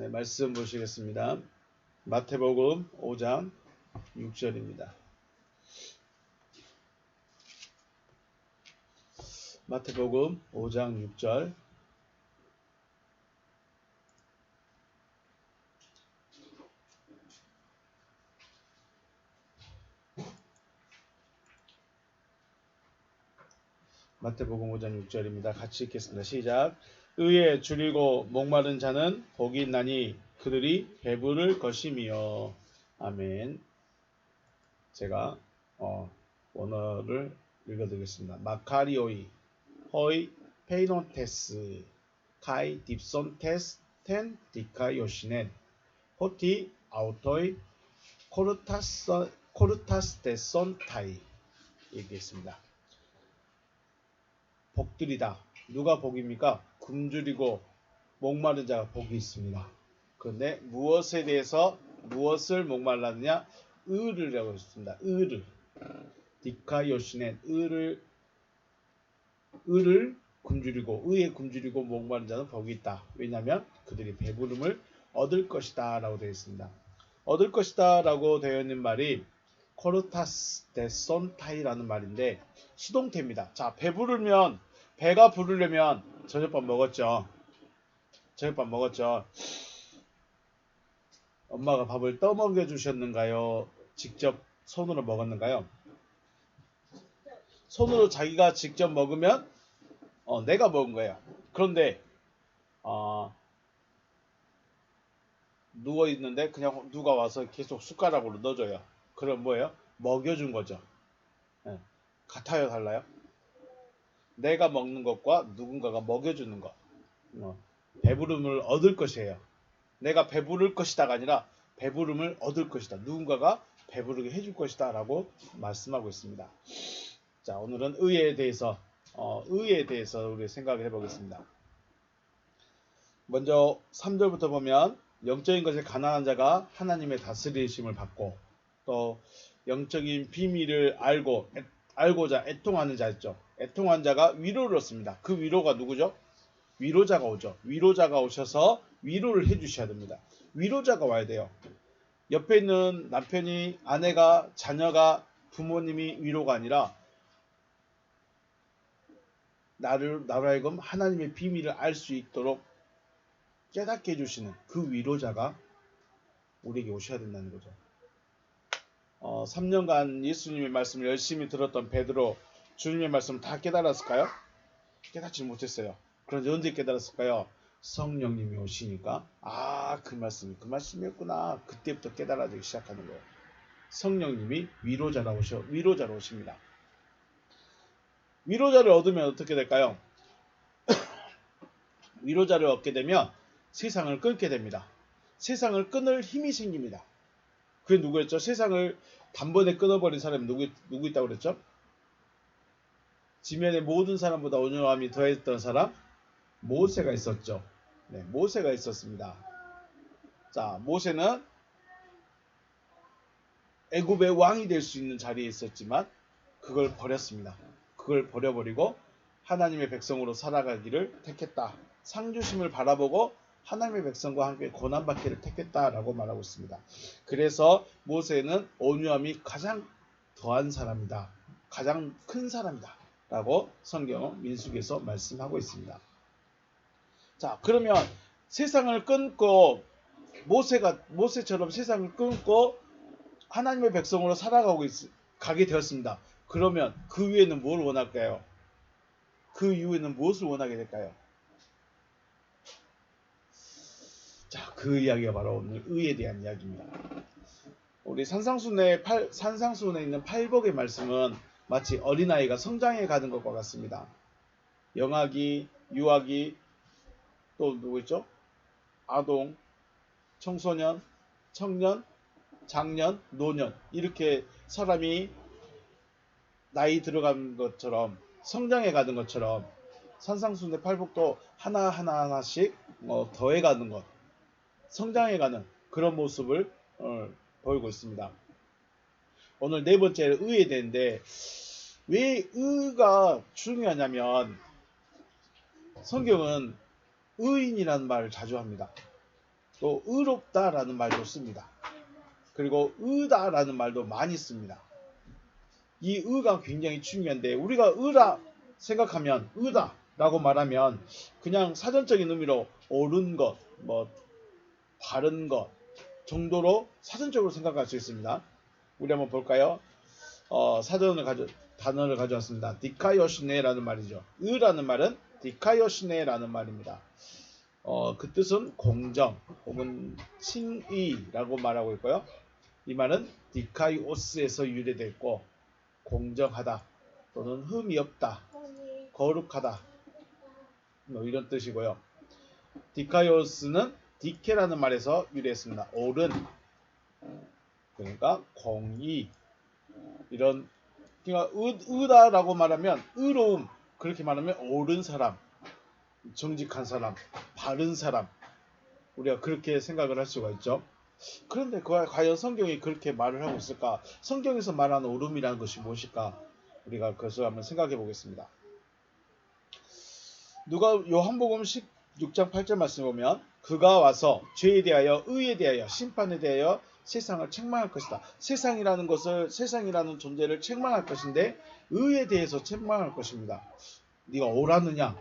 네, 말씀 보시겠습니다. 마태복음 5장 6절입니다. 마태복음 5장 6절. 마태복음 5장 6절입니다. 같이 읽겠습니다. 시작. 의에 줄이고 목마른 자는 복이 있나니 그들이 배부를 것이며. 아멘. 제가 원어를 읽어드리겠습니다. 마카리오이 허이 페이논테스 카이 딥손테스 텐 디카요시넨 호티 아우토이 코르타스테손 타이. 얘기했습니다. 복들이다. 누가 복입니까? 굶주리고 목마른 자가 복이 있습니다. 그런데 무엇에 대해서 무엇을 목말랐느냐? 의를이라고 했습니다. 의를. 디카요시넨 의를 굶주리고 의에 굶주리고 목마른 자는 복이 있다. 왜냐하면 그들이 배부름을 얻을 것이다 라고 되어 있습니다. 얻을 것이다 라고 되어 있는 말이 코르타스테손타이라는 말인데 수동태입니다. 자, 배부르면 배가 부르려면 저녁밥 먹었죠. 엄마가 밥을 떠먹여 주셨는가요? 직접 손으로 먹었는가요? 손으로 자기가 직접 먹으면 내가 먹은 거예요. 그런데 누워 있는데 그냥 누가 와서 계속 숟가락으로 넣어줘요. 그럼 뭐예요? 먹여준 거죠. 네. 같아요, 달라요? 내가 먹는 것과 누군가가 먹여주는 것. 배부름을 얻을 것이에요. 내가 배부를 것이다가 아니라 배부름을 얻을 것이다. 누군가가 배부르게 해줄 것이다 라고 말씀하고 있습니다. 자, 오늘은 의에 대해서 우리 생각을 해보겠습니다. 먼저 3절부터 보면 영적인 것에 가난한 자가 하나님의 다스리심을 받고 또 영적인 비밀을 알고자 애통하는 자 있죠. 애통한 자가 위로를 얻습니다. 그 위로가 누구죠? 위로자가 오죠. 위로자가 오셔서 위로를 해주셔야 됩니다. 위로자가 와야 돼요. 옆에 있는 남편이, 아내가, 자녀가, 부모님이 위로가 아니라 나로 하여금 하나님의 비밀을 알 수 있도록 깨닫게 해주시는 그 위로자가 우리에게 오셔야 된다는 거죠. 3년간 예수님의 말씀을 열심히 들었던 베드로, 주님의 말씀을 다 깨달았을까요? 깨닫지 못했어요. 그런데 언제 깨달았을까요? 성령님이 오시니까 그 말씀이었구나. 그때부터 깨달아지기 시작하는 거예요. 성령님이 위로자로 오십니다. 위로자를 얻으면 어떻게 될까요? 위로자를 얻게 되면 세상을 끊게 됩니다. 세상을 끊을 힘이 생깁니다. 그게 누구였죠? 세상을 단번에 끊어버린 사람이 누구 있다고 그랬죠? 지면의 모든 사람보다 온유함이 더했던 사람? 모세가 있었죠. 네, 모세가 있었습니다. 자, 모세는 애굽의 왕이 될 수 있는 자리에 있었지만 그걸 버렸습니다. 그걸 버려버리고 하나님의 백성으로 살아가기를 택했다. 상주심을 바라보고 하나님의 백성과 함께 고난받기를 택했다라고 말하고 있습니다. 그래서 모세는 온유함이 가장 더한 사람이다. 가장 큰 사람이다. 라고 성경 민수기에서 말씀하고 있습니다. 자, 그러면 세상을 끊고 모세처럼 세상을 끊고 하나님의 백성으로 가게 되었습니다. 그러면 그 위에는 뭘 원할까요? 그 이후에는 무엇을 원하게 될까요? 자, 그 이야기가 바로 오늘 의에 대한 이야기입니다. 우리 산상수훈에 있는 팔복의 말씀은 마치 어린아이가 성장해 가는 것과 같습니다. 영아기, 유아기, 또 누구 있죠? 아동, 청소년, 청년, 장년, 노년, 이렇게 사람이 나이 들어가는 것처럼 성장해 가는 것처럼 산상수훈의 팔복도 하나씩 더해가는 것, 성장해가는 그런 모습을 보이고 있습니다. 오늘 네 번째 의에 대한데 왜 의가 중요하냐면 성경은 의인이라는 말을 자주 합니다. 또 의롭다라는 말도 씁니다. 그리고 의다라는 말도 많이 씁니다. 이 의가 굉장히 중요한데 우리가 의라 생각하면 의다라고 말하면 그냥 사전적인 의미로 옳은 것, 바른 것 정도로 사전적으로 생각할 수 있습니다. 우리 한번 볼까요? 단어를 가져왔습니다. 디카요시네라는 말이죠. 의라는 말은 디카요시네라는 말입니다. 그 뜻은 공정 혹은 칭의라고 말하고 있고요. 이 말은 디카이오스에서 유래됐고 공정하다 또는 흠이 없다, 거룩하다 이런 뜻이고요. 디카이오스는 디케라는 말에서 유래했습니다. 옳은, 그러니까 공의, 이런, 그러니까 의다라고 말하면 의로움, 그렇게 말하면 옳은 사람, 정직한 사람, 바른 사람, 우리가 그렇게 생각을 할 수가 있죠. 그런데 과연 성경이 그렇게 말을 하고 있을까? 성경에서 말하는 옳음이라는 것이 무엇일까? 우리가 그것을 한번 생각해 보겠습니다. 요한복음 16장 8절 말씀 보면 그가 와서 죄에 대하여 의에 대하여 심판에 대하여 세상을 책망할 것이다. 세상이라는 존재를 책망할 것인데 의에 대해서 책망할 것입니다. 네가 옳았느냐?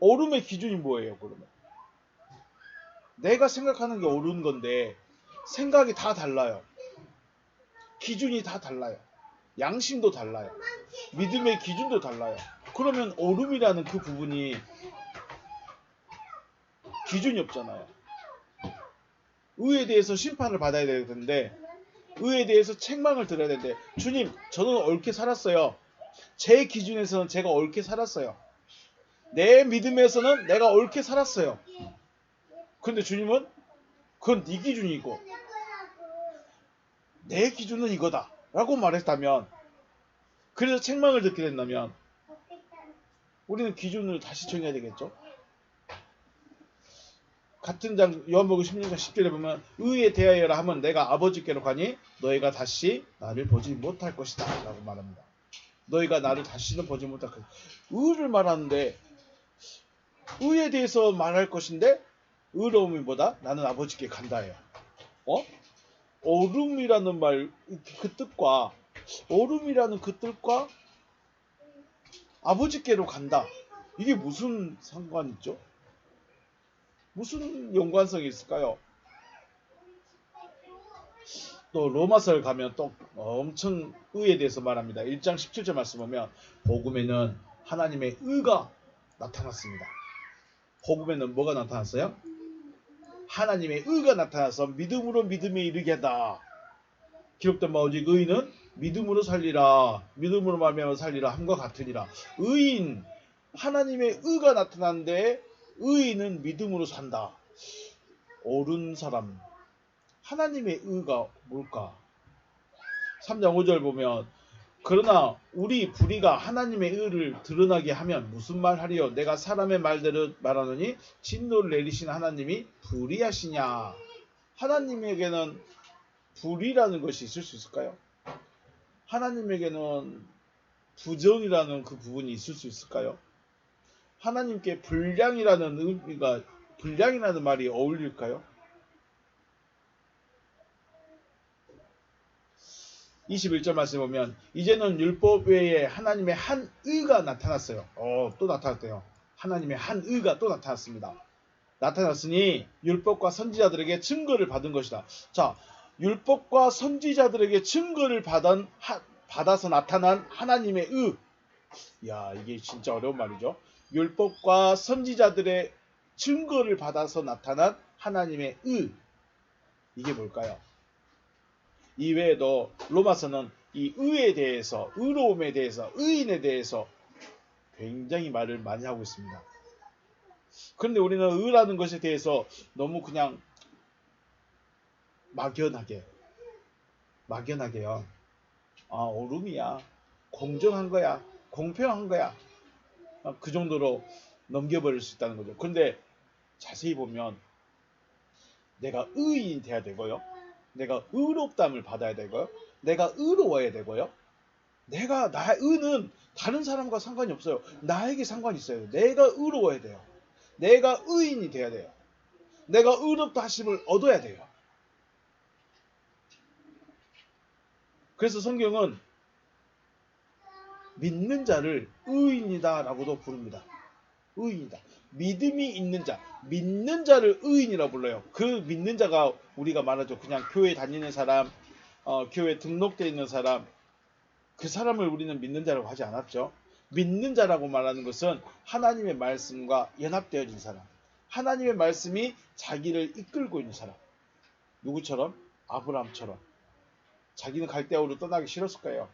옳음의 기준이 뭐예요? 그러면 내가 생각하는 게 옳은 건데 생각이 다 달라요. 기준이 다 달라요. 양심도 달라요. 믿음의 기준도 달라요. 그러면 옳음이라는 그 부분이 기준이 없잖아요. 의에 대해서 심판을 받아야 되는데 의에 대해서 책망을 들어야 되는데 주님, 저는 옳게 살았어요. 제 기준에서는 제가 옳게 살았어요. 내 믿음에서는 내가 옳게 살았어요. 그런데 주님은 그건 네 기준이고 내 기준은 이거다 라고 말했다면, 그래서 책망을 듣게 된다면 우리는 기준을 다시 정해야 되겠죠. 같은 장 요한복음 16장 10절에 보면 의에 대하여라 하면 내가 아버지께로 가니 너희가 다시 나를 보지 못할 것이다 라고 말합니다. 너희가 나를 다시는 보지 못할 것이다. 의를 말하는데 의에 대해서 말할 것인데 의로움이 뭐다? 나는 아버지께 간다예요. 옳음이라는 말, 그 뜻과 옳음이라는 그 뜻과 아버지께로 간다. 이게 무슨 상관이 있죠? 무슨 연관성이 있을까요? 또 로마서를 가면 또 엄청 의에 대해서 말합니다. 1장 17절 말씀 보면 복음에는 하나님의 의가 나타났습니다. 복음에는 뭐가 나타났어요? 하나님의 의가 나타나서 믿음으로 믿음에 이르게 하다. 기록된 바 오직 의인은 믿음으로 살리라. 믿음으로 말미암아 살리라 함과 같으니라. 의인, 하나님의 의가 나타났는데 의인은 믿음으로 산다. 옳은 사람, 하나님의 의가 뭘까? 3장 5절 보면 그러나 우리 불의가 하나님의 의를 드러나게 하면 무슨 말 하리요? 내가 사람의 말대로 말하노니 진노를 내리신 하나님이 불의하시냐? 하나님에게는 불의라는 것이 있을 수 있을까요? 하나님에게는 부정이라는 그 부분이 있을 수 있을까요? 하나님께 불량이라는 말이 어울릴까요? 21절 말씀 보면 이제는 율법 외에 하나님의 한 의가 나타났어요. 또 나타났대요. 하나님의 한 의가 또 나타났습니다. 나타났으니 율법과 선지자들에게 증거를 받은 것이다. 자, 율법과 선지자들에게 증거를 받아서 나타난 하나님의 의. 이야, 이게 진짜 어려운 말이죠. 율법과 선지자들의 증거를 받아서 나타난 하나님의 의. 이게 뭘까요? 이외에도 로마서는 이 의에 대해서, 의로움에 대해서, 의인에 대해서 굉장히 말을 많이 하고 있습니다. 그런데 우리는 의라는 것에 대해서 너무 그냥 막연하게요. 옳음이야, 공정한 거야, 공평한 거야, 그 정도로 넘겨버릴 수 있다는 거죠. 그런데 자세히 보면 내가 의인이 돼야 되고요, 내가 의롭담을 받아야 되고요, 내가 의로워야 되고요, 나의 의는 다른 사람과 상관이 없어요. 나에게 상관이 있어요. 내가 의로워야 돼요. 내가 의인이 돼야 돼요. 내가 의롭다 하심을 얻어야 돼요. 그래서 성경은 믿는 자를 의인이다 라고도 부릅니다. 의인이다. 믿음이 있는 자, 믿는 자를 의인이라고 불러요. 그 믿는 자가 우리가 말하죠. 그냥 교회 다니는 사람, 교회 등록되어 있는 사람, 그 사람을 우리는 믿는 자라고 하지 않았죠. 믿는 자라고 말하는 것은 하나님의 말씀과 연합되어진 사람, 하나님의 말씀이 자기를 이끌고 있는 사람. 누구처럼? 아브라함처럼. 자기는 갈대아우로 떠나기 싫었을 거예요.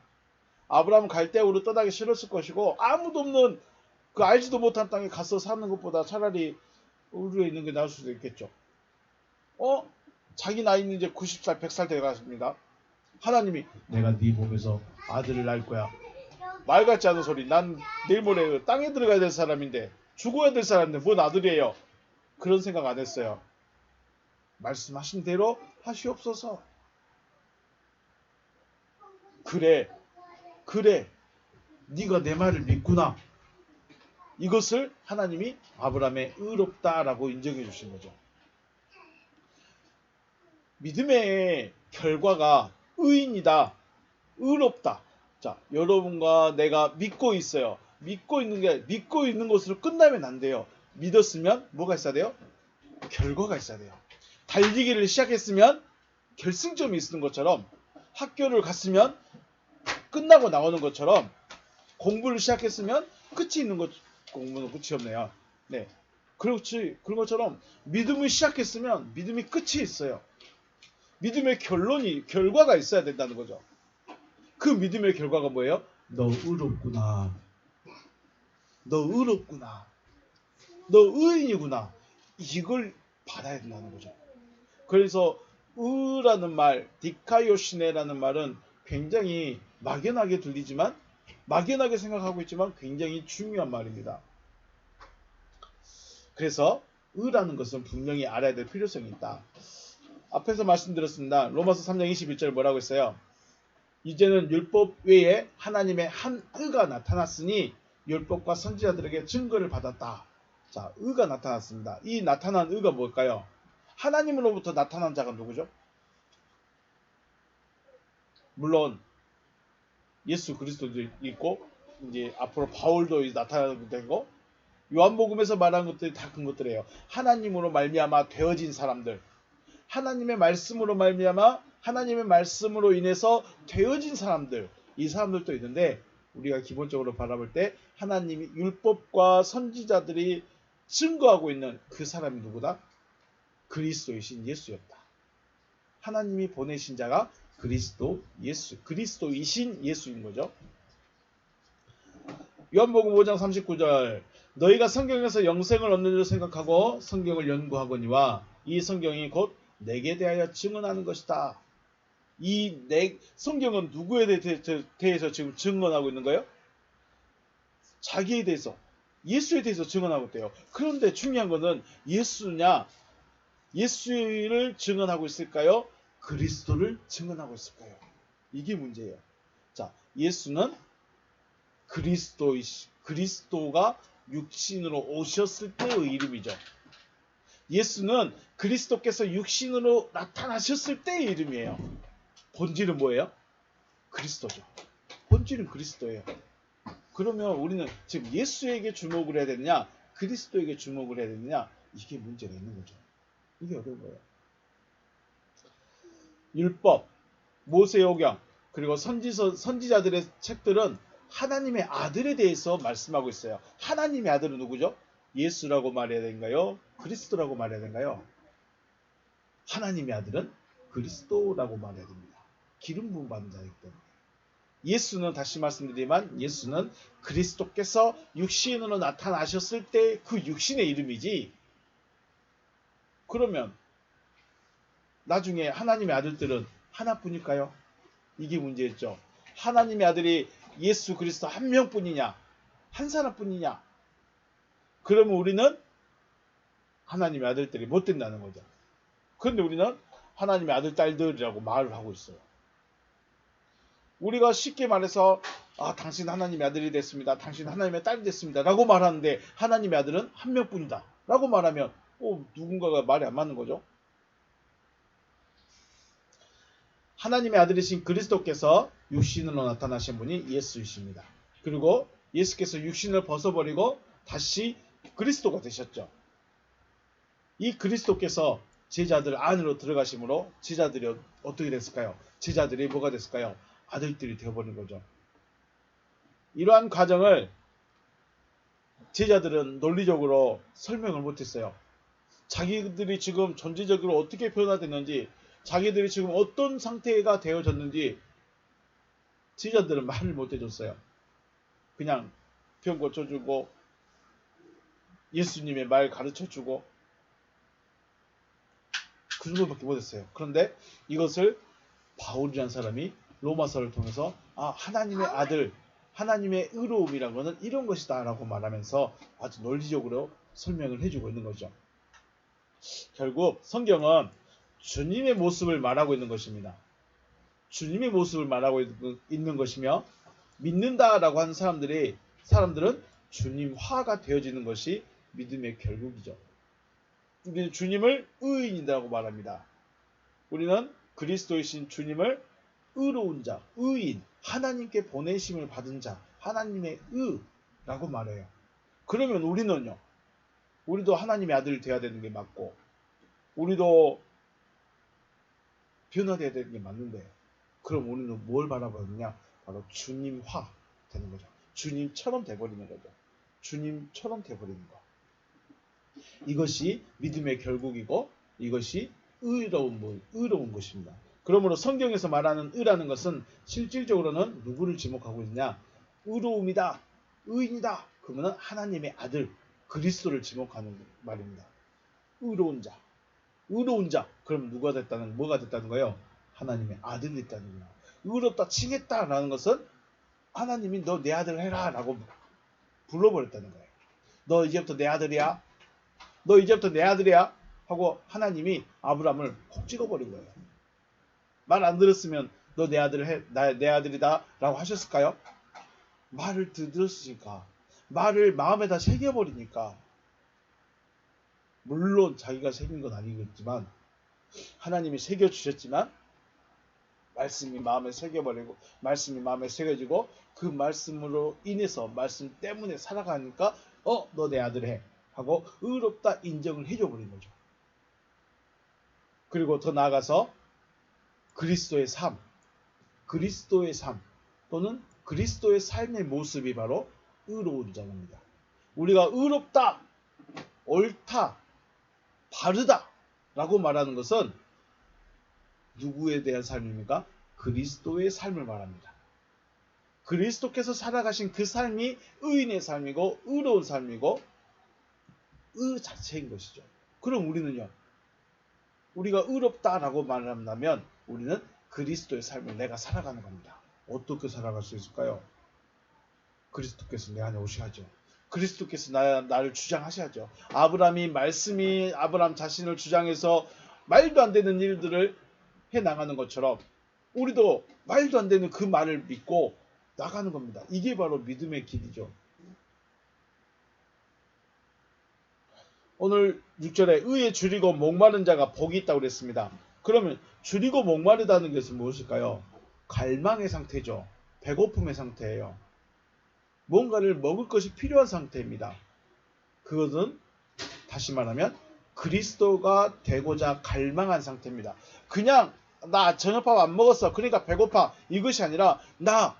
아브라함은 갈대아우로 떠나기 싫었을 것이고, 아무도 없는 그 알지도 못한 땅에 가서 사는 것보다 차라리 우리에 있는 게 나을 수도 있겠죠. 자기 나이는 이제 90살, 100살 되어갔습니다. 하나님이 내가 네 몸에서 아들을 낳을 거야. 말 같지 않은 소리. 난 내일 모레 땅에 들어가야 될 사람인데, 죽어야 될 사람인데 뭔 아들이에요. 그런 생각 안 했어요. 말씀하신 대로 하시옵소서. 그래 네가 내 말을 믿구나. 이것을 하나님이 아브라함의 의롭다라고 인정해 주신 거죠. 믿음의 결과가 의인이다, 의롭다. 자, 여러분과 내가 믿고 있어요. 믿고 있는 것으로 끝나면 안 돼요. 믿었으면 뭐가 있어야 돼요? 결과가 있어야 돼요. 달리기를 시작했으면 결승점이 있는 것처럼, 학교를 갔으면 끝나고 나오는 것처럼, 공부를 시작했으면 끝이 있는 것. 공부는 끝이 없네요. 네, 그렇지. 그런 것처럼 믿음을 시작했으면 믿음이 끝이 있어요. 믿음의 결과가 있어야 된다는 거죠. 그 믿음의 결과가 뭐예요? 너 의롭구나. 너 의롭구나. 너 의인이구나. 이걸 받아야 된다는 거죠. 그래서 의라는 말, 디카요시네라는 말은 굉장히 막연하게 들리지만, 막연하게 생각하고 있지만 굉장히 중요한 말입니다. 그래서 의라는 것은 분명히 알아야 될 필요성이 있다. 앞에서 말씀드렸습니다. 로마서 3장 21절 뭐라고 했어요? 이제는 율법 외에 하나님의 한 의가 나타났으니 율법과 선지자들에게 증거를 받았다. 자, 의가 나타났습니다. 이 나타난 의가 뭘까요? 하나님으로부터 나타난 자가 누구죠? 물론 예수 그리스도도 있고, 이제 앞으로 바울도 나타나게 되고, 요한복음에서 말한 것들이 다 큰 것들이에요. 하나님으로 말미암아 되어진 사람들, 하나님의 말씀으로 말미암아, 하나님의 말씀으로 인해서 되어진 사람들, 이 사람들도 있는데, 우리가 기본적으로 바라볼 때 하나님이 율법과 선지자들이 증거하고 있는 그 사람이 누구다? 그리스도이신 예수였다. 하나님이 보내신 자가 그리스도이신 예수인 거죠. 요한복음 5장 39절, 너희가 성경에서 영생을 얻는 줄 생각하고 성경을 연구하거니와 이 성경이 곧 내게 대하여 증언하는 것이다. 성경은 누구에 대해서 지금 증언하고 있는 거예요? 자기에 대해서, 예수에 대해서 증언하고 있대요. 그런데 중요한 것은 예수냐, 예수를 증언하고 있을까요? 그리스도를 증언하고 있을까요? 이게 문제예요. 자, 예수는 그리스도가 육신으로 오셨을 때의 이름이죠. 예수는 그리스도께서 육신으로 나타나셨을 때의 이름이에요. 본질은 뭐예요? 그리스도죠. 본질은 그리스도예요. 그러면 우리는 지금 예수에게 주목을 해야 되느냐, 그리스도에게 주목을 해야 되느냐, 이게 문제가 있는 거죠. 이게 어려운 거예요. 율법, 모세오경, 그리고 선지자들의 책들은 하나님의 아들에 대해서 말씀하고 있어요. 하나님의 아들은 누구죠? 예수라고 말해야 되는가요? 그리스도라고 말해야 되는가요? 하나님의 아들은 그리스도라고 말해야 됩니다. 기름 부음 받은 자이기 때문에. 예수는, 다시 말씀드리지만, 예수는 그리스도께서 육신으로 나타나셨을 때 그 육신의 이름이지, 그러면 나중에 하나님의 아들들은 하나뿐일까요? 이게 문제였죠. 하나님의 아들이 예수 그리스도 한 명뿐이냐, 한 사람뿐이냐, 그러면 우리는 하나님의 아들들이 못 된다는 거죠. 그런데 우리는 하나님의 아들 딸들이라고 말을 하고 있어요. 우리가 쉽게 말해서 당신 하나님의 아들이 됐습니다, 당신 하나님의 딸이 됐습니다 라고 말하는데, 하나님의 아들은 한 명뿐이다 라고 말하면 누군가가 말이 안 맞는 거죠. 하나님의 아들이신 그리스도께서 육신으로 나타나신 분이 예수이십니다. 그리고 예수께서 육신을 벗어버리고 다시 그리스도가 되셨죠. 이 그리스도께서 제자들 안으로 들어가심으로 제자들이 어떻게 됐을까요? 제자들이 뭐가 됐을까요? 아들들이 되어버린 거죠. 이러한 과정을 제자들은 논리적으로 설명을 못했어요. 자기들이 지금 존재적으로 어떻게 변화됐는지, 자기들이 지금 어떤 상태가 되어졌는지 제자들은 말을 못해줬어요. 그냥 병 고쳐주고 예수님의 말 가르쳐주고 그 정도밖에 못했어요. 그런데 이것을 바울이라는 사람이 로마서를 통해서 하나님의 아들, 하나님의 의로움이란 것은 이런 것이다 라고 말하면서 아주 논리적으로 설명을 해주고 있는 거죠. 결국 성경은 주님의 모습을 말하고 있는 것입니다. 주님의 모습을 말하고 있는 것이며, 믿는다라고 하는 사람들은 주님화가 되어지는 것이 믿음의 결국이죠. 우리는 주님을 의인이라고 말합니다. 우리는 그리스도이신 주님을 의로운 자, 의인, 하나님께 보내심을 받은 자, 하나님의 의라고 말해요. 그러면 우리는요, 우리도 하나님의 아들이 되어야 되는 게 맞고, 우리도 변화되어야 되는 게 맞는데, 그럼 우리는 뭘 바라보느냐? 바로 주님화 되는 거죠. 주님처럼 돼버리는 거죠. 주님처럼 돼버리는 거. 이것이 믿음의 결국이고, 이것이 의로운 것입니다. 그러므로 성경에서 말하는 의라는 것은 실질적으로는 누구를 지목하고 있느냐? 의로움이다, 의인이다. 그러면 하나님의 아들 그리스도를 지목하는 말입니다. 의로운 자. 그럼 뭐가 됐다는 거예요? 하나님의 아들이 됐다는 거예요. 의롭다, 칭했다라는 것은 하나님이 너 내 아들 해라 라고 불러버렸다는 거예요. 너 이제부터 내 아들이야. 너 이제부터 내 아들이야. 하고 하나님이 아브라함을 콕 찍어버린 거예요. 말 안 들었으면 너 내 아들이다 라고 하셨을까요? 말을 들었으니까, 말을 마음에다 새겨버리니까, 물론 자기가 새긴 건 아니겠지만 하나님이 새겨주셨지만 말씀이 마음에 새겨버리고, 말씀이 마음에 새겨지고, 그 말씀으로 인해서, 말씀 때문에 살아가니까 너 내 아들 해 하고 의롭다 인정을 해줘버린 거죠. 그리고 더 나아가서 그리스도의 삶 또는 그리스도의 삶의 모습이 바로 의로운 자입니다. 우리가 의롭다, 옳다, 바르다 라고 말하는 것은 누구에 대한 삶입니까? 그리스도의 삶을 말합니다. 그리스도께서 살아가신 그 삶이 의인의 삶이고 의로운 삶이고 의 자체인 것이죠. 그럼 우리는요, 우리가 의롭다라고 말한다면 우리는 그리스도의 삶을 내가 살아가는 겁니다. 어떻게 살아갈 수 있을까요? 그리스도께서 내 안에 오셔야죠. 그리스도께서 나를 주장하셔야죠. 아브라함 자신을 주장해서 말도 안 되는 일들을 해나가는 것처럼 우리도 말도 안 되는 그 말을 믿고 나가는 겁니다. 이게 바로 믿음의 길이죠. 오늘 6절에 의에 줄이고 목마른 자가 복이 있다고 그랬습니다. 그러면 줄이고 목마르다는 것은 무엇일까요? 갈망의 상태죠. 배고픔의 상태예요. 뭔가를 먹을 것이 필요한 상태입니다. 그것은 다시 말하면 그리스도가 되고자 갈망한 상태입니다. 그냥 나 저녁밥 안 먹었어, 그러니까 배고파, 이것이 아니라 나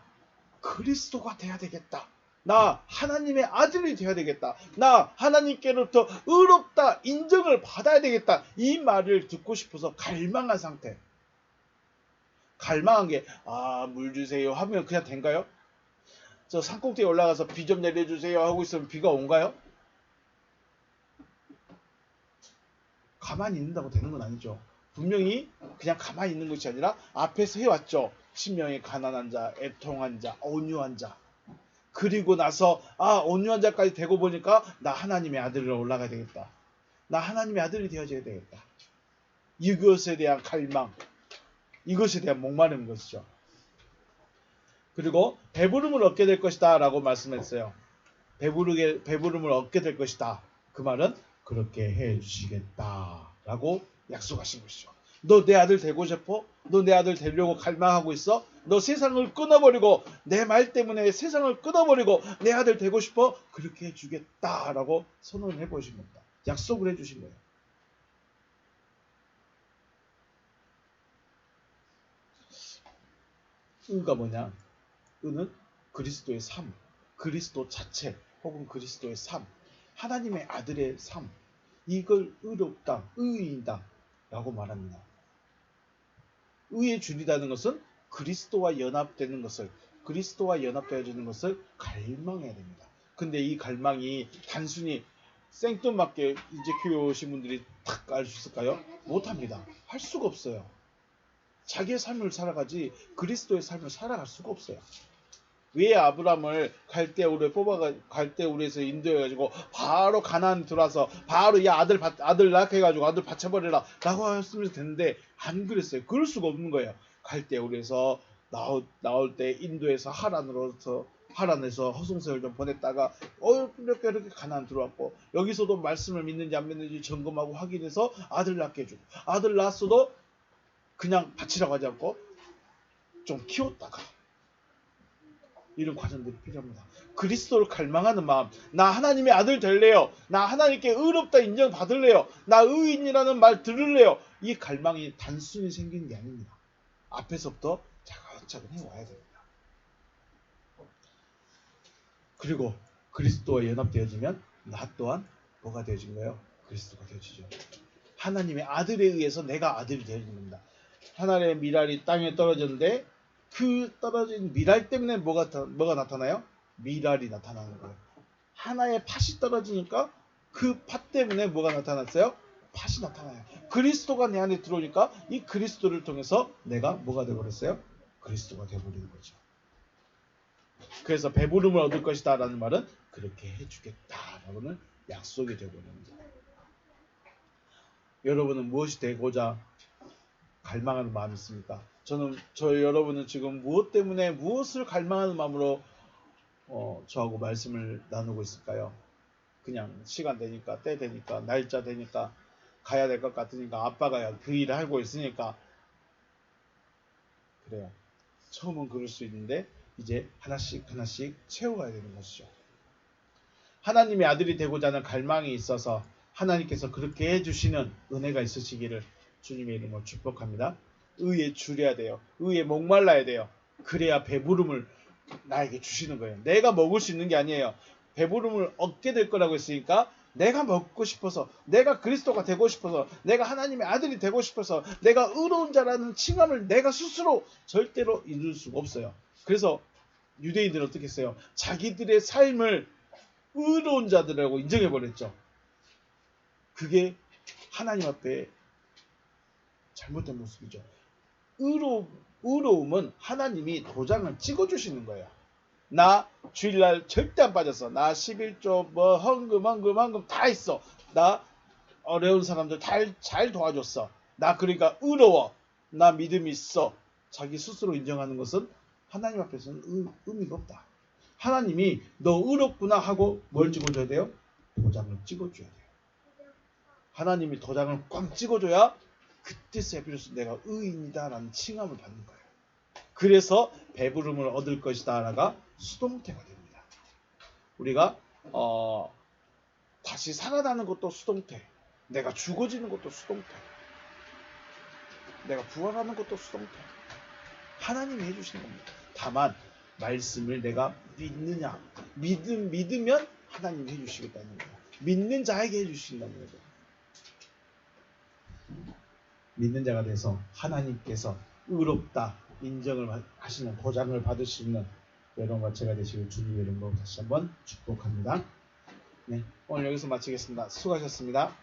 그리스도가 돼야 되겠다. 나 하나님의 아들이 돼야 되겠다. 나 하나님께로부터 의롭다 인정을 받아야 되겠다. 이 말을 듣고 싶어서 갈망한 상태. 갈망한 게 물 주세요 하면 그냥 된가요? 저 산꼭대기에 올라가서 비 좀 내려주세요 하고 있으면 비가 온가요? 가만히 있는다고 되는 건 아니죠. 분명히 그냥 가만히 있는 것이 아니라 앞에서 해왔죠. 신명의 가난한 자, 애통한 자, 온유한 자. 그리고 나서 온유한 자까지 되고 보니까 나 하나님의 아들로 올라가야 되겠다. 나 하나님의 아들이 되어져야 되겠다. 이것에 대한 갈망, 이것에 대한 목마른 것이죠. 그리고 배부름을 얻게 될 것이다 라고 말씀했어요. 배부름을 얻게 될 것이다. 그 말은 그렇게 해주시겠다라고 약속하신 것이죠. 너 내 아들 되고 싶어? 너 내 아들 되려고 갈망하고 있어? 너 세상을 끊어버리고 내 말 때문에 세상을 끊어버리고 내 아들 되고 싶어? 그렇게 해주겠다라고 선언해 보신 겁니다. 약속을 해주신 거예요. 의가 뭐냐? 의는 그리스도의 삶, 그리스도 자체 혹은 그리스도의 삶, 하나님의 아들의 삶, 이걸 의롭다, 의인다 라고 말합니다. 의에 줄이다는 것은 그리스도와 연합되는 것을, 그리스도와 연합되어지는 것을 갈망해야 됩니다. 근데 이 갈망이 단순히 생뚱맞게 이제 교회 오신 분들이 탁 알 수 있을까요? 못합니다. 할 수가 없어요. 자기의 삶을 살아가지 그리스도의 삶을 살아갈 수가 없어요. 왜 아브라함을 갈대우르에서 인도해가지고 바로 가나안 들어와서 바로 야 아들 낳게해가지고 아들 바쳐버리라 라고 했으면 되는데 안 그랬어요. 그럴 수가 없는 거예요. 갈대우르에서 나올 때 인도에서 하란에서 허송세월 좀 보냈다가 이렇게 가나안 들어왔고, 여기서도 말씀을 믿는지 안 믿는지 점검하고 확인해서 아들 낳게 해주고, 아들 낳았어도 그냥 바치라고 하지 않고 좀 키웠다가, 이런 과정들이 필요합니다. 그리스도를 갈망하는 마음, 나 하나님의 아들 될래요, 나 하나님께 의롭다 인정받을래요, 나 의인이라는 말 들을래요, 이 갈망이 단순히 생기는 게 아닙니다. 앞에서부터 차근차근 해와야 됩니다. 그리고 그리스도와 연합되어지면 나 또한 뭐가 되어진 거예요? 그리스도가 되어지죠. 하나님의 아들에 의해서 내가 아들이 되어진 겁니다. 하나님의 미랄이 땅에 떨어졌는데 그 떨어진 미랄 때문에 뭐가 나타나요? 미랄이 나타나는 거예요. 하나의 팥이 떨어지니까 그 팥 때문에 뭐가 나타났어요? 팥이 나타나요. 그리스도가 내 안에 들어오니까 이 그리스도를 통해서 내가 뭐가 되어버렸어요? 그리스도가 되어버리는 거죠. 그래서 배부름을 얻을 것이다 라는 말은 그렇게 해주겠다라고는 약속이 되어버리는 거예요. 여러분은 무엇이 되고자 갈망하는 마음이 있습니까? 여러분은 지금 무엇 때문에 무엇을 갈망하는 마음으로 저하고 말씀을 나누고 있을까요? 그냥 시간 되니까, 때 되니까, 날짜 되니까, 가야 될 것 같으니까, 아빠가 그 일을 하고 있으니까. 그래요. 처음은 그럴 수 있는데 이제 하나씩 채워가야 되는 것이죠. 하나님의 아들이 되고자 하는 갈망이 있어서 하나님께서 그렇게 해주시는 은혜가 있으시기를 주님의 이름으로 축복합니다. 의에 줄여야 돼요. 의에 목말라야 돼요. 그래야 배부름을 나에게 주시는 거예요. 내가 먹을 수 있는 게 아니에요. 배부름을 얻게 될 거라고 했으니까 내가 먹고 싶어서, 내가 그리스도가 되고 싶어서, 내가 하나님의 아들이 되고 싶어서, 내가 의로운 자라는 칭함을 내가 스스로 절대로 이룰 수가 없어요. 그래서 유대인들은 어떻게 했어요? 자기들의 삶을 의로운 자들이라고 인정해버렸죠. 그게 하나님 앞에 잘못된 모습이죠. 의로움은 하나님이 도장을 찍어주시는 거예요. 나 주일날 절대 안 빠졌어. 나 11조 헌금 다 했어. 나 어려운 사람들 잘 도와줬어. 나 그러니까 의로워. 나 믿음이 있어. 자기 스스로 인정하는 것은 하나님 앞에서는 의미가 없다. 하나님이 너 의롭구나 하고 뭘 찍어줘야 돼요? 도장을 찍어줘야 돼요. 하나님이 도장을 꽉 찍어줘야 그때서야 비로소 내가 의인이다 라는 칭함을 받는 거예요. 그래서 배부름을 얻을 것이다 라가 수동태가 됩니다. 우리가 다시 살아나는 것도 수동태, 내가 죽어지는 것도 수동태, 내가 부활하는 것도 수동태, 하나님이 해주시는 겁니다. 다만 말씀을 내가 믿느냐, 믿으면 하나님이 해주시겠다는 거예요. 믿는 자에게 해주신다는 거죠. 믿는 자가 돼서 하나님께서 의롭다 인정을 하시는, 보장을 받을 수 있는 여러분과 제가 되시길 주님의 이름으로 다시 한번 축복합니다. 네, 오늘 여기서 마치겠습니다. 수고하셨습니다.